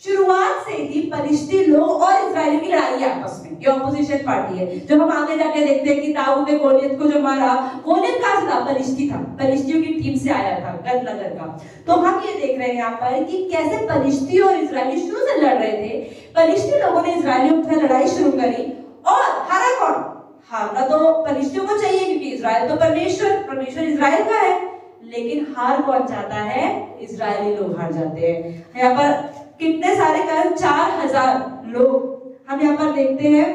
शुरुआत से ही फलिस्ती लोग और इजरायली की लड़ाई आपस में, ये ऑपोजिशन पार्टी है। जब हम आगे जाके देखते हैं कि दाऊद ने गोलियत को जो मारा, गोलियत कहाँ से था, फलिस्ती था, फलिस्तियों की टीम से आया था, गद नगर का। तो हम ये देख रहे हैं यहाँ पर कि कैसे फलिस्ती और इजरायली शुरू से लड़ रहे थे। फलिस्ती लोगों ने इजरायलियों के साथ लड़ाई शुरू करी और हारा कौन, हारना तो फलिस्तियों को चाहिए क्योंकि इजराइल तो परमेश्वर इजराइल का है। लेकिन हार कौन जाता है, इजरायली लोग हार जाते हैं। यहाँ पर कितने सारे कारण, 4000 लोग हम यहाँ पर देखते हैं।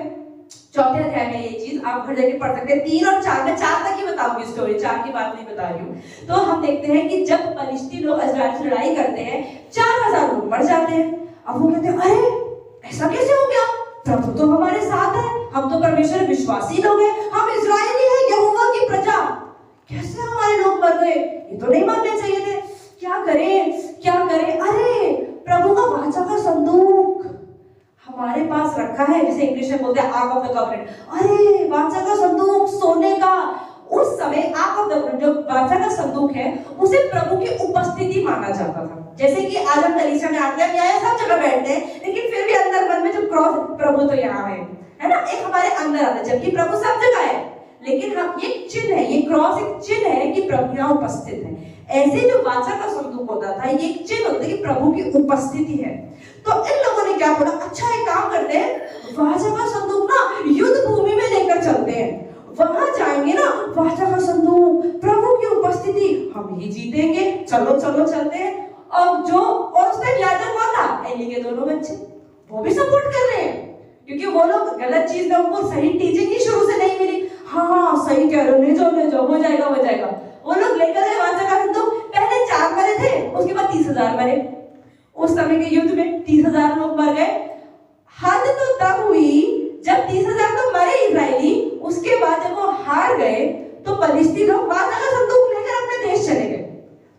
चौथे अध्याय में ये चीज आप घर जाके पढ़ सकते हैं। 3 और 4 में 4 तक ही बताऊंगी स्टोरी, 4 की बात नहीं बता रही हूँ। तो हम देखते हैं कि जब फलिस्ती लोग इजराइल से लड़ाई करते हैं, 4000 लोग मर जाते हैं। अब वो कहते हैं अरे ऐसा कैसे हो गया, प्रभु तो हमारे साथ है, हम तो परमेश्वर विश्वासी लोग हैं, हम इजरायली हैं, यहोवा की प्रजा, कैसे हमारे लोग मर गए, ये तो नहीं मरने चाहिए थे, क्या करें। अरे प्रभु का वाचा का संदूक हमारे पास रखा है, जिसे इंग्लिश में बोलते हैं आर्क ऑफ द कवनेंट। अरे वाचा का संदूक सोने का, उस समय आर्क ऑफ द कवनेंट जो वाचा का संदूक है, उसे प्रभु की उपस्थिति माना जाता था। जैसे कि आज हम कलीसिया में आते हैं, यहाँ सब जगह बैठते हैं, लेकिन फिर भी अंदर मन में जो क्रॉस, प्रभु तो यहाँ है ना, एक हमारे अंदर आता है, जबकि प्रभु सब जगह है। लेकिन हम ये चिन्ह है, ये क्रॉस एक चिन्ह है कि प्रभु यहाँ उपस्थित है। ऐसे जो वाचा का संदूक होता था, ये एक चिन्ह होता है कि प्रभु की उपस्थिति है। तो इन लोगों ने क्या बोला, अच्छा एक काम करते हैं, वाचा का संदूक ना युद्ध भूमि में लेकर चलते हैं, वहां जाएंगे ना, वाचा का संदूक, प्रभु की उपस्थिति, हम ही जीतेंगे, चलो चलते हैं। और उस टाइम याजक कौन था, एली के दोनों बच्चे, वो भी सपोर्ट कर रहे हैं, क्योंकि वो लोग गलत चीज में, उनको सही टीचिंग ही शुरू से नहीं मिली। हाँ सही कह रहे हो, ले जाओ, हो जाएगा। वो लोग लेकर गए वाचा का संदूक। पहले 4 मरे थे, उसके बाद 30,000 मरे। उस समय के युद्ध में 30,000 लोग मर गए। हद तो तब हुई जब 30,000 तो मरे इजरायली, उसके बाद जब वो हार गए तो फलिस्ती लोग वाचा का संदूक लेकर अपने देश चले गए।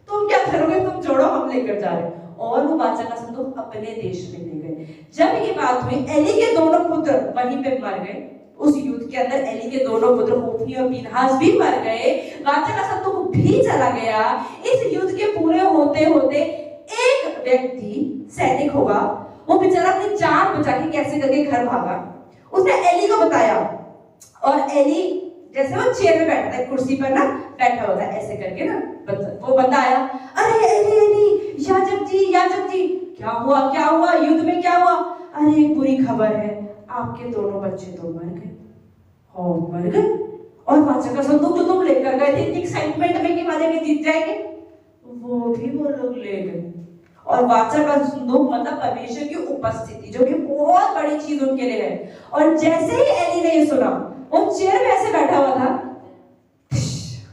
तुम क्या करोगे, तुम छोड़ो, हम लेकर जा रहे, और वो वाचा का संदूक अपने देश में ले गए। जब ये बात हुई, एली के दोनों पुत्र वहीं पे मर गए। उस युद्ध के अंदर एली के दोनों पुत्र होप्नी और पीनहास भी मर गए, वाचा का संदूक भी चला गया। इस युद्ध के पूरे होते होते एक व्यक्ति सैनिक होगा, वो बेचारा अपनी जान बचा के कैसे करके घर भागा। उसने एली को बताया, और एली जैसे वो चेयर में बैठा था, कुर्सी पर ना बैठा होता है ऐसे करके ना, वो बंदा आया, अरे एली, याजक जी क्या हुआ, युद्ध में क्या हुआ? अरे एक बुरी खबर है, आपके दोनों बच्चे तो मर गए, और वाचा का संदूक जो तुम लेकर गए थे इतनी एक्साइटमेंट में कि वाचा के जीत जाएंगे, वो भी वो लोग ले गए। और वाचा का संदूक मतलब परमेश्वर की उपस्थिति, जो कि बहुत बड़ी चीज उनके लिए है। और जैसे ही एली ने ये सुना, वो चेयर में ऐसे बैठा हुआ था,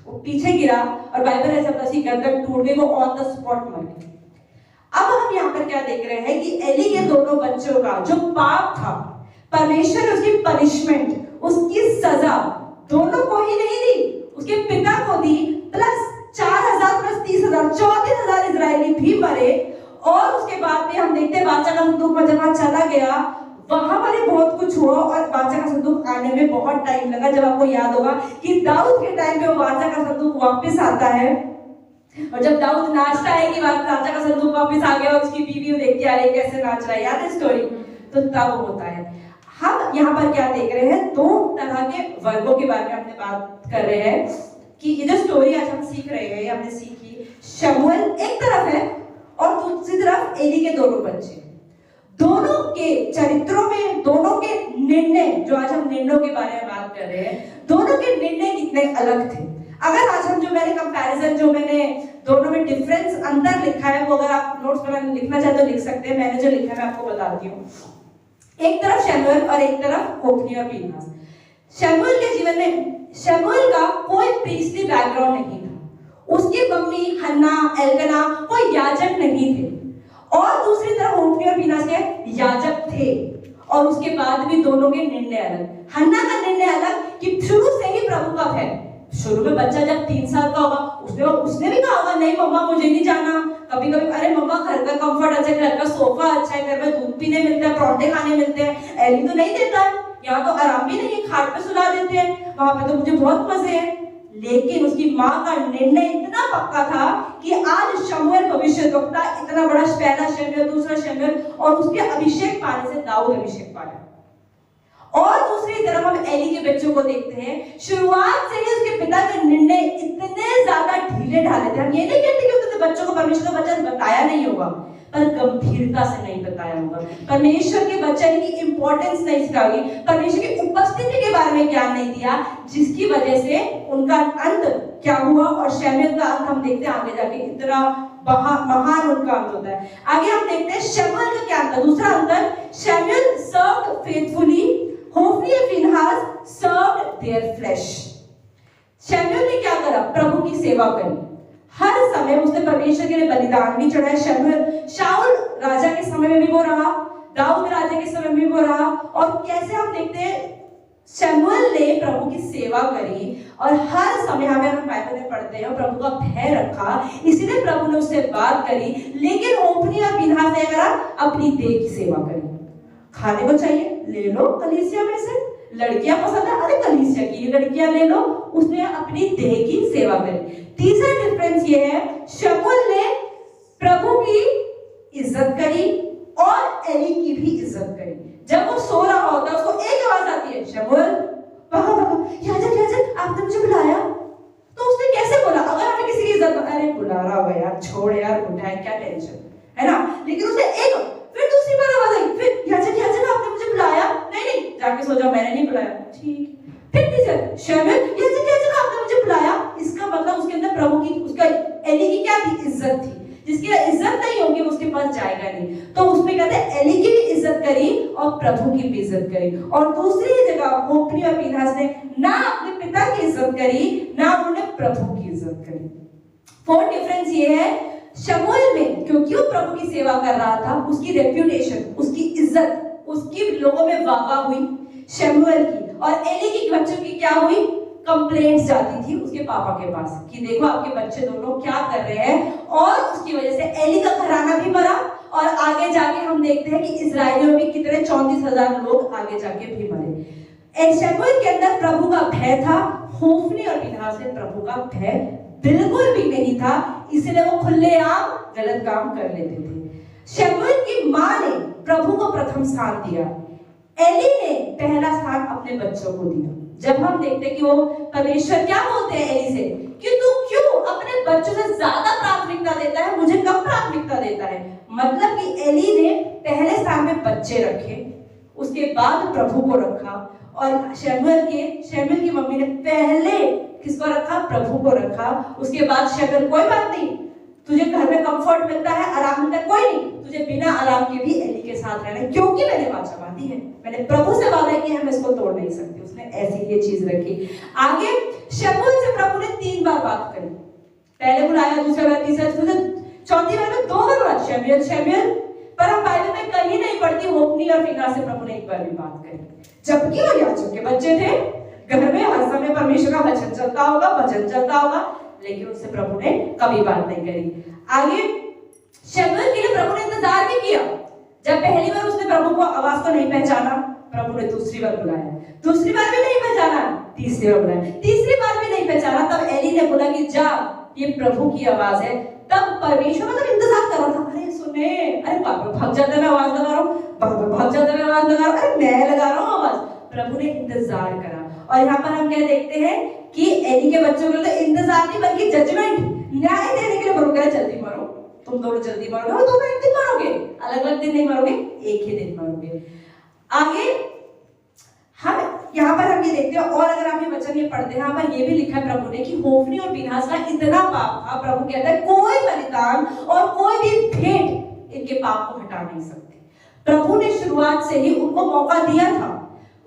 वो पीछे गिरा, और बाइबल ऐसा बताता है कि गर्दन टूट गई, वो ऑन द स्पॉट मर गई। अब हम यहाँ पर क्या देख रहे हैं कि एली के दोनों बच्चों का जो पाप था, परमेश्वर ने उसकी पनिशमेंट, उसकी सजा दोनों को ही नहीं दी, उसके पिता को दी, प्लस 4000 प्लस 30,000, 34,000 इजरायली भी मरे। और उसके बाद में हम देखते हैं वाचा का संदूक जब वहां चला गया, वहां पर बहुत कुछ हुआ और वाचा का संदूक आने में बहुत टाइम लगा। जब आपको याद होगा कि दाऊद के टाइम पे वाचा का संदूक वापस आता है, और जब दाऊद नाचता है कि वाचा का संदूक वापस आ गया और उसकी बीवी देख के आ रही कैसे नाच रहा है, याद है स्टोरी? तो तब होता है। हम यहाँ पर क्या देख रहे हैं, दो तरह के वर्गों के बारे में हमने बात कर रहे हैं कि ये जो स्टोरी आज हम सीख रहे हैं, हमने सीखी शमूएल एक तरफ है और दूसरी तरफ एली के दोनों बच्चे। दोनों के चरित्रों में, दोनों के निर्णय, जो आज हम निर्णयों के बारे में बात कर रहे हैं, दोनों के निर्णय कितने अलग थे। अगर आज हम जो मैंने कंपैरिजन, जो मैंने दोनों में डिफरेंस, अंतर लिखा है, वो अगर आप नोट्स पर लिखना चाहे तो लिख सकते हैं। मैंने जो लिखा है मैं आपको बताती हूँ। एक तरफ शमूएल और एक तरफ होप्नी और पीनहास। शमूएल के जीवन में, शमूएल का कोई प्रीस्टली बैकग्राउंड नहीं था। उसकी मम्मी हन्ना, एल्कना कोई याजक नहीं थे, और दूसरी तरफ होप्नी और पीनहास के याजक थे, और उसके बाद भी दोनों के निर्णय अलग। हन्ना का निर्णय अलग कि शुरू से ही प्रभु का भय। शुरू में बच्चा जब 3 साल का होगा, उसने भी कहा होगा नहीं मम्मा मुझे नहीं जाना। कभी कभी अरे मम्मा घर का कंफर्ट अच्छा है, घर का सोफा अच्छा है, घर में दूध पीने मिलता है, पराठे खाने मिलते हैं, एली तो नहीं देता है, यहाँ तो आराम भी नहीं है, खाट पे सुला देते हैं, वहां पे तो मुझे बहुत मजे हैं। लेकिन उसकी माँ का निर्णय इतना पक्का था कि आज शमूएल भविष्यद्वक्ता, इतना बड़ा पहला शमूएल, दूसरा शमूएल, और उसके अभिषेक पाने से दाऊद अभिषेक पाया। और दूसरी तरफ हम एली के बच्चों को देखते हैं, शुरुआत से ही उसके पिता के निर्णय इतने ज्यादा ढीले ढाले थे। हम ये नहीं कहते कि उसने बच्चों को परमेश्वर का वचन बताया नहीं होगा, पर गंभीरता से नहीं बताया होगा। परमेश्वर के वचन की इंपॉर्टेंस नहीं सिखाई, परमेश्वर की उपस्थिति के बारे में ज्ञान नहीं दिया, जिसकी वजह से उनका अंत क्या हुआ। और शमूएल का अंत हम देखते हैं आगे जाके, इतना महान उनका अंत होता है। आगे हम देखते हैं शमूएल का क्या अंत, दूसरा अंतर। शमूएल सर्व्ड फेथफुली, होप्नी और पीनहास सर्व्ड देयर फ्लेश। शमूएल ने क्या करा, प्रभु की सेवा करी। हर समय उसने परमेश्वर के लिए बलिदान भी चढ़ाया। शमूएल, शाऊल राजा के समय में भी वो रहा, दाऊद राजा के समय में भी वो रहा। और कैसे हम देखते हैं शमूएल ने प्रभु की सेवा करी, और हर समय हमें बाइबल में पढ़ते हैं प्रभु का भय रखा, इसीलिए प्रभु ने उससे बात करी। लेकिन होप्नी और पीनहास ने करा, अपनी देह की सेवा करी। खाने को चाहिए ले लो कलीसिया में से, लड़कियां पसंद है अरे कलीसिया की लड़कियां ले लो, उसने अपनी देह की सेवा करी। तीसरा डिफरेंस ये है, शमूएल ने प्रभु की इज्जत करी और एली की भी इज्जत करी। जब वो सो रहा होता है उसको एक आवाज आती है, शमूएल भागो भागो, याजक याजक आपने मुझे बुलाया। तो उसने कैसे बोला, अगर हमें किसी की इज्जत, अरे बुला रहा होगा यार, छोड़ यार, उठाए क्या टेंशन है ना। लेकिन उसने एक, फिर दूसरी बार आवाज आई, फिर याजक याजक आपने मुझे बुलाया, नहीं जाके सो जाओ, मैंने नहीं बुलाया, ठीक। फिर तीसरा, शमूएल याजक याजक आपने मुझे बुलाया। इसका मतलब उसके अंदर प्रभु की, उसका एली की क्या थी, इज्जत थी। जिसकी इज्जत नहीं होगी उसके पास जाएगा नहीं। तो उसमें कहते हैं एली की भी इज्जत करी और प्रभु की भी इज्जत करी। और दूसरी जगह होप्नी और पीनहास ने ना अपने पिता की इज्जत करी, ना उन्होंने प्रभु की इज्जत करी। फोर्थ डिफरेंस ये है, शमूएल में क्योंकि वो प्रभु की सेवा कर रहा था, उसकी रेप्यूटेशन, उसकी इज्जत, उसकी लोगों में वाह हुई शमूएल की। और एली की बच्चों की क्या हुई, कंप्लेंट्स जाती थी उसके पापा के पास कि देखो आपके बच्चे दोनों क्या कर रहे हैं। और उसकी वजह से एली का घराना भी मरा, और आगे जाके हम देखते हैं कि इजराइलियों में कितने 34,000 लोग आगे जाके भी मरे। शमूएल के अंदर प्रभु का भय था, होप्नी और पीनहास में प्रभु का भय बिल्कुल भी नहीं था, इसलिए वो खुलेआम गलत काम कर लेते थे। शमूएल की मां ने प्रभु को प्रथम स्थान दिया, एली ने पहला स्थान अपने बच्चों को दिया। जब हम देखते कि वो परमेश्वर क्या बोलते हैं एली से कि तू क्यों अपने बच्चों से ज्यादा प्राथमिकता देता है, मुझे कम प्राथमिकता देता है। मतलब कि एली ने पहले स्थान में बच्चे रखे, उसके बाद प्रभु को रखा। और शमूएल की मम्मी ने पहले किसको रखा, प्रभु को रखा। उसके बाद शमूएल, कोई बात नहीं, तुझे घर में कंफर्ट मिलता है, आराम मिलता है, कोई नहीं, तुझे बिना आराम के भी एली के साथ रहना है, क्योंकि मैंने वाचा बांधी है, मैंने प्रभु से वादा किया है, मैं इसको तोड़ नहीं सकती। उसने ऐसी ये चीज रखी। आगे शमूएल से प्रभु ने 3 बार बात करी, पहले बुलाया, दूसरा बार, तीसरा, चौथी बार में 2 बार बुलाया, शमूएल शमूएल। पर हम बाइबल में कहीं नहीं पढ़ती होप्नी और पीनहास से प्रभु ने एक बार भी बात करी, जबकि वो याजक के बच्चे थे, घर में हर समय परमेश्वर का वचन चलता होगा, भजन चलता होगा, लेकिन उससे प्रभु ने कभी बात नहीं करी। आगे शमूएल के लिए प्रभु ने इंतजार भी किया। जब पहली बार उसने प्रभु को आवाज को नहीं पहचाना, प्रभु ने दूसरी बार बुलाया, दूसरी बार भी नहीं पहचाना, तीसरी बार बुलाया, तीसरी बार भी नहीं पहचाना, तब एली ने बोला कि जा, ये प्रभु की आवाज है। तब परमेश्वर मतलब इंतजार कर रहा था, अरे सुने, अरे बाप रे भाग जाता मैं आवाज लगा रहा हूँ, भाग जाता मैं आवाज लगा रहा हूँ, अरे मैं लगा रहा हूँ आवाज। प्रभु ने इंतजार करा। और यहाँ पर हम क्या देखते हैं कि एली के बच्चों के लिए इंतजार नहीं बल्कि जजमेंट, न्याय देने के लिए प्रभु कह रहा जल्दी मरो, तुम दोनों जल्दी मरोगे और तुम एक दिन मरोगे, अलग अलग दिन नहीं मरोगे, एक ही दिन मरोगे। आगे हम यहाँ पर हम ये देखते हैं, और अगर आप ये वचन ये पढ़ते हैं, यहाँ पर ये भी लिखा है प्रभु ने कि होफनी और पीनहास का इतना पाप था, प्रभु कहता है कोई बलिदान और कोई भी भेंट इनके पाप को हटा नहीं सकते। प्रभु ने शुरुआत से ही उनको मौका दिया था,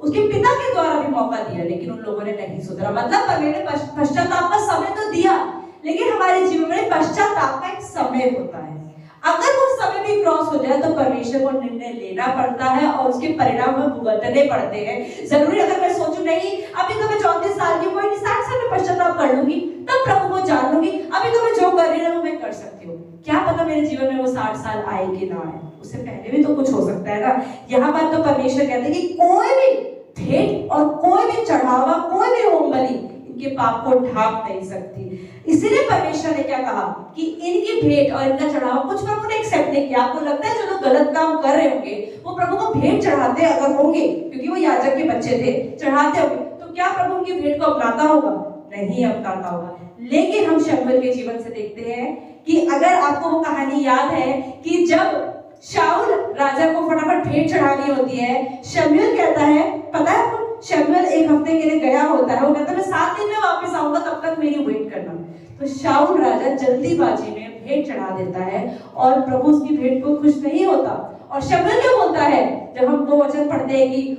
उसके पिता के द्वारा भी मौका दिया, लेकिन उन लोगों ने नहीं सुधरा। मतलब परमेश्वर ने पश्चाताप का समय तो दिया, लेकिन हमारे जीवन में पश्चाताप का एक समय होता है। अगर वो समय भी क्रॉस हो जाए तो परमेश्वर को निर्णय लेना पड़ता है और उसके परिणाम में भुगतने पड़ते हैं। जरूरी अगर मैं सोचूं नहीं अभी तो मैं 34 साल की, कोई नहीं 60 साल में पश्चाताप कर लूंगी, तब प्रभु को जान लूंगी, अभी तो मैं जो कर रही हूँ मैं कर सकती हूँ, क्या पता मेरे जीवन में वो 60 साल आए कि ना आए, उससे पहले भी तो कुछ हो सकता है ना। यहाँ पर तो परमेश्वर कहते हैं कि कोई भी भेंट और कोई भी चढ़ावा, कोई भी होम बलि इनके पाप को ढांप नहीं सकती। इसीलिए परमेश्वर ने क्या कहा कि इनकी भेंट और इनका चढ़ावा कुछ प्रभु ने एक्सेप्ट नहीं किया। आपको लगता है जो लोग गलत काम कर रहे होंगे वो प्रभु को भेंट चढ़ाते अगर होंगे, क्योंकि वो याजक के बच्चे थे, चढ़ाते होंगे, तो क्या प्रभु उनकी भेंट को अपनाता होगा? नहीं अपनाता होगा। लेकिन हम शमूएल के जीवन से देखते हैं कि अगर आपको वो कहानी याद है कि जब शाऊल राजा को फटाफट भेंट चढ़ानी होती है, शमूएल कहता है, पता है आपको, शमूएल एक हफ्ते के लिए गया होता है, वो कहता है मैं 7 दिन में वापस आऊंगा, तब तक मेरी वेट करना। तो शाऊल राजा जल्दीबाजी में भेंट चढ़ा देता है और प्रभु उसकी भेंट को खुश नहीं होता। और शमूएल क्या बोलता है, जब हम वो वचन पढ़ते हैं कि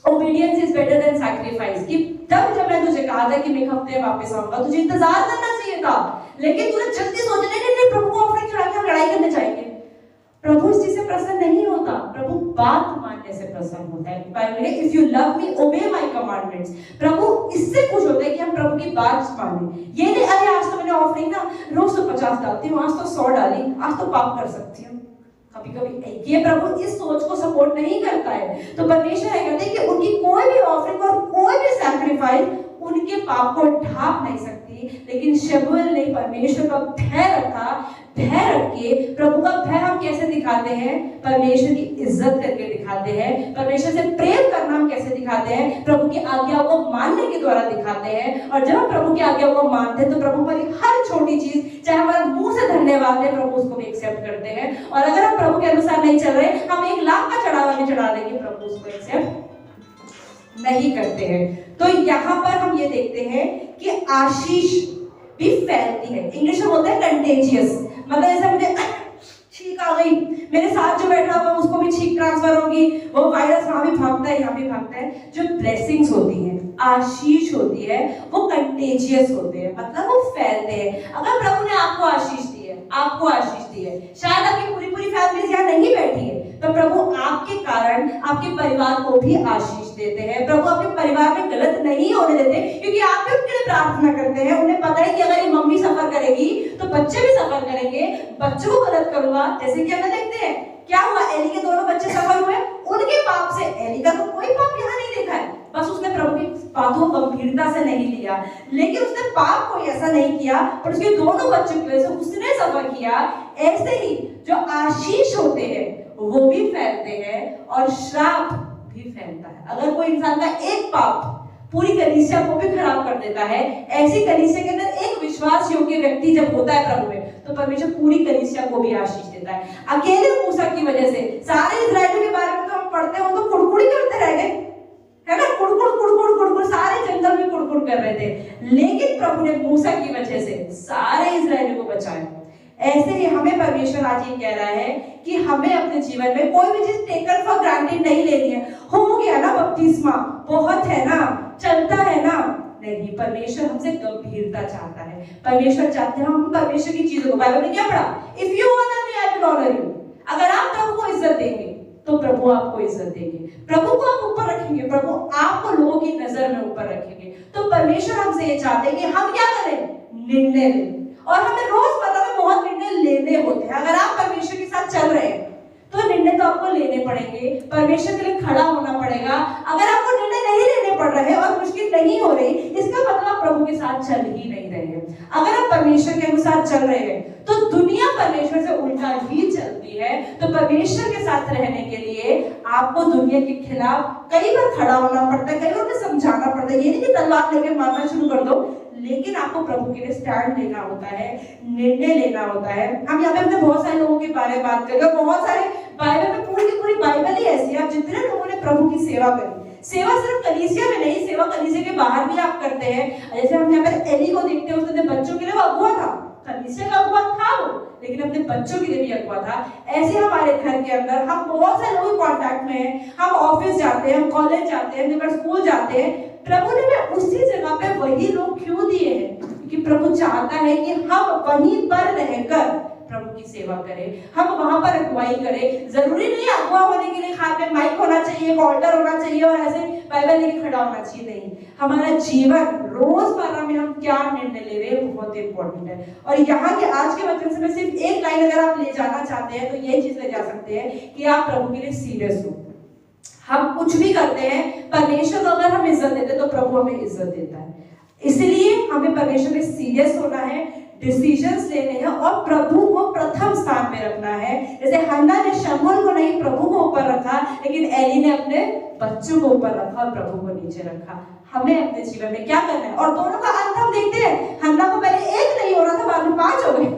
obedience is better than sacrifice, कि जब मैं तुझे कहा था कि मैं एक हफ्ते में वापस आऊंगा, तुझे इंतजार करना चाहिए था, लेकिन तूने जल्दी सोचने नहीं, प्रभु को ऑफरिंग चढ़ा के हम लड़ाई करने जाएंगे। प्रभु इस चीज से प्रसन्न नहीं होता, प्रभु बात मानने से प्रसन्न होता है। बाइबल में इफ यू लव मी ओबे माय कमांडमेंट्स, प्रभु इससे खुश होता है कि हम प्रभु की बात माने। ये नहीं अरे आज तो मैंने ऑफरिंग ना रोज तो 50 डालती हूँ, आज तो 100 डाली, आज तो पाप कर सकती हूँ, कभी-कभी ये प्रभु इस सोच को सपोर्ट नहीं करता है। तो परमेश्वर कहते हैं कि उनकी कोई भी ऑफरिंग और कोई भी सैक्रिफाइस उनके पाप को ढांप नहीं सकती। लेकिन शमूएल ने परमेश्वर का भय रखा, भय रख के प्रभु का भय हम कैसे दिखाते हैं? परमेश्वर की इज्जत करके दिखाते हैं। परमेश्वर से प्रेम करना हम कैसे दिखाते हैं? प्रभु की आज्ञाओं को मानने के द्वारा दिखाते हैं। और जब हम प्रभु की आज्ञाओं को मानते हैं तो प्रभु पर हर छोटी चीज, चाहे हमारा मुंह से धन्यवाद है, प्रभु उसको भी एक्सेप्ट करते हैं। और अगर हम प्रभु के अनुसार नहीं चल रहे, हम 1 लाख का चढ़ावा भी चढ़ा देंगे, प्रभु उसको एक्सेप्ट नहीं करते हैं। तो यहाँ पर हम ये देखते हैं कि आशीष भी फैलती है। इंग्लिश में बोलते हैं कंटेजियस, मतलब जैसे मुझे छींक आ गई, मेरे साथ जो बैठा हुआ उसको भी छींक ट्रांसफर होगी, वो वायरस वहां भी भागता है, यहाँ भी भागता है। जो ब्लेसिंग्स होती हैं, आशीष होती है, वो कंटेजियस होते हैं, मतलब वो फैलते हैं। अगर प्रभु ने आपको आशीष दी है, आपको आशीष दी है, शायद आपकी पूरी फैमिली यहाँ नहीं बैठी है, तो प्रभु आपके कारण आपके परिवार को भी आशीष देते हैं। प्रभु आपके परिवार में गलत नहीं होने देते, क्योंकि आप भी उनके लिए प्रार्थना करते हैं। उन्हें पता है कि अगर ये मम्मी सफर करेगी तो बच्चे भी सफर करेंगे, बच्चों को गलत करूंगा। जैसे कि हम देखते हैं क्या हुआ, एली के दोनों बच्चे सफर हुए, उनके पाप से। एली का तो कोई पाप यहाँ नहीं देखा है, बस उसने प्रभु की बातों को गंभीरता से नहीं लिया, लेकिन उसने पाप कोई ऐसा नहीं किया, पर उसके दोनों बच्चों की वजह से उसने सफर किया। ऐसे ही जो आशीष होते हैं वो भी फैलते हैं और श्राप भी फैलता है। अगर कोई इंसान का एक पाप पूरी कलीसिया को भी खराब कर देता है, ऐसी कलीसिया के अंदर एक विश्वास योग्य व्यक्ति जब होता है प्रभु में, तो परमेश्वर पूरी कलीसिया को भी आशीष देता है। अकेले मूसा की वजह से सारे इस्राएलियों के बारे में तो हम पढ़ते हो तो कुड़कुड़ी करते रह गए, है ना, कुड़कुड़ कुड़कुड़ कुड़कुड़, सारे जंगल में कुड़कुड़ कर रहे थे, लेकिन प्रभु ने मूसा की वजह से सारे इस्राएलियों को बचाया। ऐसे ही हमें परमेश्वर आज ये कह रहा है कि हमें अपने जीवन में कोई भी चीज टेकन फॉर ग्रांटेड नहीं लेनी है। हो गया ना बपतिस्मा, बहुत है ना, चलता है ना, नहीं, परमेश्वर हमसे गंभीरता चाहता है। परमेश्वर चाहते हैं हम परमेश्वर की चीजों को, बाइबल में क्या पढ़ा, if you honour me I will honour you. अगर आप प्रभु को इज्जत देंगे तो प्रभु आपको इज्जत देंगे, प्रभु को आप ऊपर रखेंगे, प्रभु आपको लोगों की नजर में ऊपर रखेंगे। तो परमेश्वर हमसे ये चाहते हैं कि हम क्या करें, निर्णय लें। और हमें रोजमर्रा में बहुत निर्णय लेने होते हैं। अगर आप परमेश्वर के साथ चल रहे हैं तो निर्णय तो आपको लेने पड़ेंगे, परमेश्वर के लिए खड़ा होना पड़ेगा। अगर आपको निर्णय नहीं लेने पड़ रहे और मुश्किल नहीं हो रही, इसका मतलब आप प्रभु के साथ चल ही नहीं रहे हैं। अगर आप परमेश्वर के अनुसार चल रहे हैं तो दुनिया परमेश्वर से उल्टा ही चलती है। तो परमेश्वर के साथ रहने के लिए आपको दुनिया के खिलाफ कई बार खड़ा होना पड़ता है, कई बार उन्हें समझाना पड़ता है। ये नहीं कि तलवार लेकर मारना शुरू कर दो, लेकिन आपको प्रभु के लिए स्टैंड लेना होता है, निर्णय लेना होता है। हम यहाँ पे अपने बहुत सारे लोगों के बारे में बात करेंगे, बहुत सारे बाइबल में, पूरी की पूरी बाइबल ही ऐसी है। आप जितने लोगों ने प्रभु की सेवा करी, सेवा सिर्फ कलीसिया में नहीं, सेवा कलीसिया के बाहर भी आप करते हैं। जैसे हम यहाँ पर एली को देखते हैं, उसने बच्चों के लिए वो अगुआ था, कलीसिया का अगुआ था वो, लेकिन अपने बच्चों के लिए भी अगुआ था। ऐसे हमारे घर के अंदर हम बहुत सारे लोगों के कांटेक्ट में हैं। हम ऑफिस जाते हैं, हम कॉलेज जाते हैं, हम स्कूल जाते हैं। प्रभु ने हमें उसी जगह पे वही लोग क्यों दिए हैं? क्योंकि प्रभु चाहता है कि हम वहीं पर रहकर प्रभु की सेवा करें, हम वहां पर अगुवाई करें। जरूरी नहीं अगुआ होने के लिए हाथ में माइक होना चाहिए, एक ऑल्टर होना चाहिए और ऐसे बाइबल लेके खड़ा होना चाहिए, नहीं। हमारा जीवन रोजमर्रा में हम क्या निर्णय ले रहे हैं बहुत इंपॉर्टेंट है। और यहाँ के आज के वचन से मैं सिर्फ एक लाइन अगर आप ले जाना चाहते हैं तो ये चीज ले जा सकते हैं कि आप प्रभु के लिए सीरियस हो। हम कुछ भी करते हैं, परमेश्वर को अगर हम इज्जत देते हैं तो प्रभु हमें इज्जत देता है। इसलिए हमें परमेश्वर में सीरियस होना है, डिसीजंस लेने हैं और प्रभु को प्रथम स्थान पे रखना है। जैसे हन्ना ने शमूएल को नहीं प्रभु को ऊपर रखा, लेकिन एली ने अपने बच्चों को ऊपर रखा और प्रभु को नीचे रखा। हमें अपने जीवन में क्या करना है? और दोनों का अंत हम देखते हैं। हन्ना को पहले एक नहीं हो रहा था, बाद में 5 हो गए।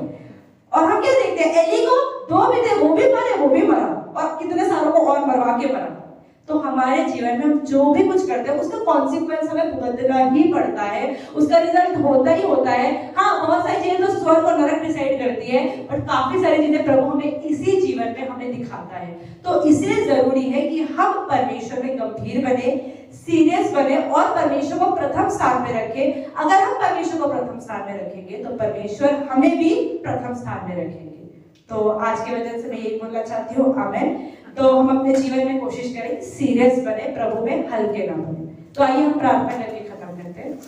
और हम क्या देखते हैं? एली को 2 भी थे, वो भी मरे, वो भी मरा, और कितने सालों को और मरवा के मरा। तो हमारे जीवन में हम जो भी कुछ करते हैं उसका कॉन्सिक्वेंस हमें भुगतना ही पड़ता है, उसका रिजल्ट होता ही होता है। हाँ, बहुत सारी चीजें तो स्वर्ग और नरक डिसाइड करती है, बट काफी सारी चीजें प्रभु हमें इसी जीवन में हमें दिखाता है। तो इसलिए जरूरी है कि हम परमेश्वर में गंभीर बने, सीरियस बने और परमेश्वर को प्रथम स्थान में रखें। अगर हम परमेश्वर को प्रथम स्थान में रखेंगे तो परमेश्वर हमें भी प्रथम स्थान में रखेंगे। तो आज के वजह से मैं यही बोलना चाहती हूँ, आमेन। तो हम अपने जीवन में कोशिश करें सीरियस बने, प्रभु में हल्के ना बने। तो आइए हम प्रार्थना करके खत्म करते हैं।